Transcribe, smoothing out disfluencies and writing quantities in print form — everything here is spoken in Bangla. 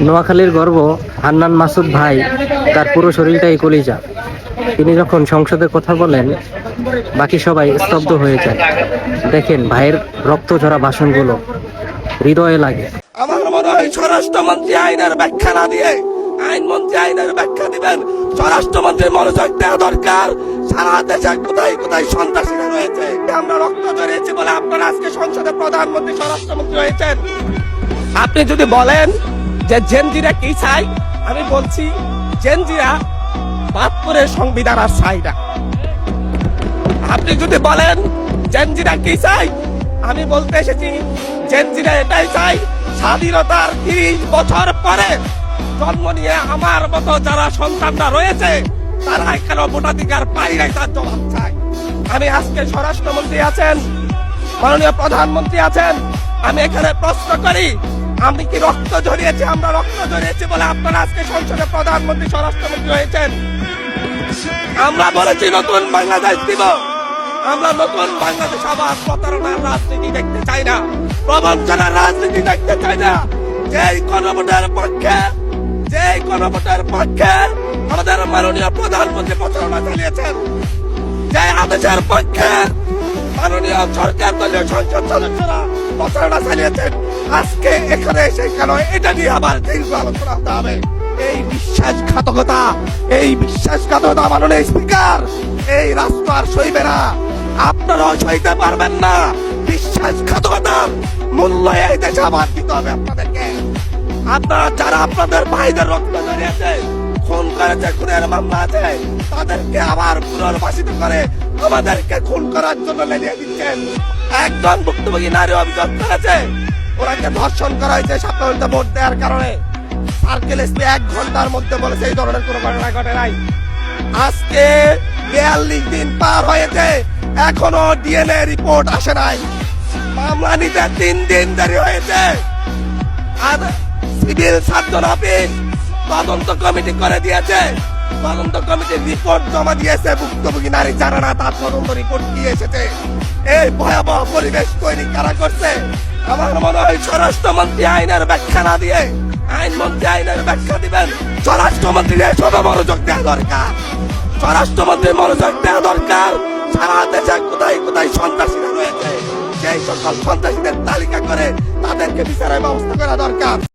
নোয়াখালীর গর্ব হান্নান মাসুদ ভাই, তার পুরো শরীরটাই কলিজা। তিনি যখন সংসদে কথা বলেন, বাকি সবাই স্তব্ধ হয়ে যায়। দেখেন ভাইয়ের রক্ত ঝরা ভাষণগুলো হৃদয়ে লাগে। আমার মনে হয় স্বরাষ্ট্রমন্ত্রী আইনের ব্যাখ্যা না দিয়ে আইনমন্ত্রী আইনের ব্যাখ্যা দিবেন। স্বরাষ্ট্রমন্ত্রীর মনোযোগ দেওয়া দরকার। সারা দেশে কোথায় কোথায় সন্ত্রাসীরা রয়েছে, আমরা রক্ত ঝরিয়েছি বলে আপনারা আজকে সংসদে প্রধানমন্ত্রী স্বরাষ্ট্রমন্ত্রী হয়েছেন। আপনি যদি বলেন যে জেনজিরা কি চাই, আমি বলছি জেনজিরা ৭২-এর সংবিধান আর চাই না। আপনি যদি বলেন জেনজিরা কি চাই, আমি বলতে এসেছি জেনজিরা এটাই চাই, স্বাধীনতার ৩০ বছর পরে জন্ম নিয়ে আমার মতো যারা সন্তানরা রয়েছে তারা কেন ভোটাধিকার পাই নাই তার জবাব চাই। আমি আজকে স্বরাষ্ট্রমন্ত্রী আছেন, মাননীয় প্রধানমন্ত্রী আছেন, আমি এখানে প্রশ্ন করি, আমি কি রক্ত ঝরিয়েছি? আমরা রক্ত ঝরিয়েছি বলে আপনারা আজকে সংসদে প্রধানমন্ত্রী স্বরাষ্ট্রমন্ত্রী হয়েছেন। আমরা বলেছি নতুন বাংলাদেশ দিব, আমরা নতুন বাংলাদেশ আবার প্রতারণার রাজনীতি দেখতে চাই না, প্রবঞ্চনার রাজনীতি দেখতে চাই না। যেই গণভোটের পক্ষে আমাদের মাননীয় প্রধানমন্ত্রী প্রচারণা চালিয়েছেন, যে আদেশের পক্ষে মাননীয় সরকার দলীয় সংসদ সদস্যরা প্রচারণা চালিয়েছেন, আজকে এখানে এসে কেন এটা নিয়ে আবার দীর্ঘ আলোচনা হতে হবে? এই বিশ্বাসঘাতকতা মাননীয় স্পিকার, এই রাষ্ট্র আর সইবে না, আপনারাও সইতে পারবেন না। বিশ্বাসঘাতকতার মূল্য এই দেশে আবার দিতে হবে আপনাদেরকে। আপনারা যারা আপনাদের ভাইদের রক্ত ঝরিয়েছে, খুন করেছে, খুনের মামলা আছে, তাদেরকে আবার পুনর্বাসিত করে আমাদেরকে খুন করার জন্য লেলিয়ে দিচ্ছেন। একজন ভুক্তভোগী নারী অভিযোগ করেছে ওনাকে ধর্ষণ করা হয়েছে সাপ্তাহিক ভোট দেওয়ার কারণে। সার্কেল এসপি ১ ঘন্টার মধ্যে বলেছে এই ধরনের কোনো ঘটনা ঘটে নাই। আজকে ৪২ দিন পার হয়েছে, এখনো ডিএনএ রিপোর্ট আসে নাই। মামলা নিতে ৩ দিন দেরি হয়েছে। আর সিভিল সার্জন অফিস তদন্ত কমিটি করে দিয়েছে, তদন্ত কমিটির রিপোর্ট জমা দিয়েছে, ভুক্তভোগী নারী জানে না তার তদন্ত রিপোর্ট কি এসেছে। এই ভয়াবহ পরিবেশ তৈরি কারা করছে? আমার মনে হয় স্বরাষ্ট্রমন্ত্রী আইনের ব্যাখ্যা না দিয়ে আইনমন্ত্রী আইনের ব্যাখ্যা দিবেন। স্বরাষ্ট্রমন্ত্রীর এসবে মনোযোগ দেওয়া দরকার, স্বরাষ্ট্রমন্ত্রীর মনোযোগ দেওয়া দরকার। সারা দেশে কোথায় কোথায় সন্ত্রাসীরা রয়েছে, সেই সকল সন্ত্রাসীদের তালিকা করে তাদেরকে বিচারের ব্যবস্থা করা দরকার।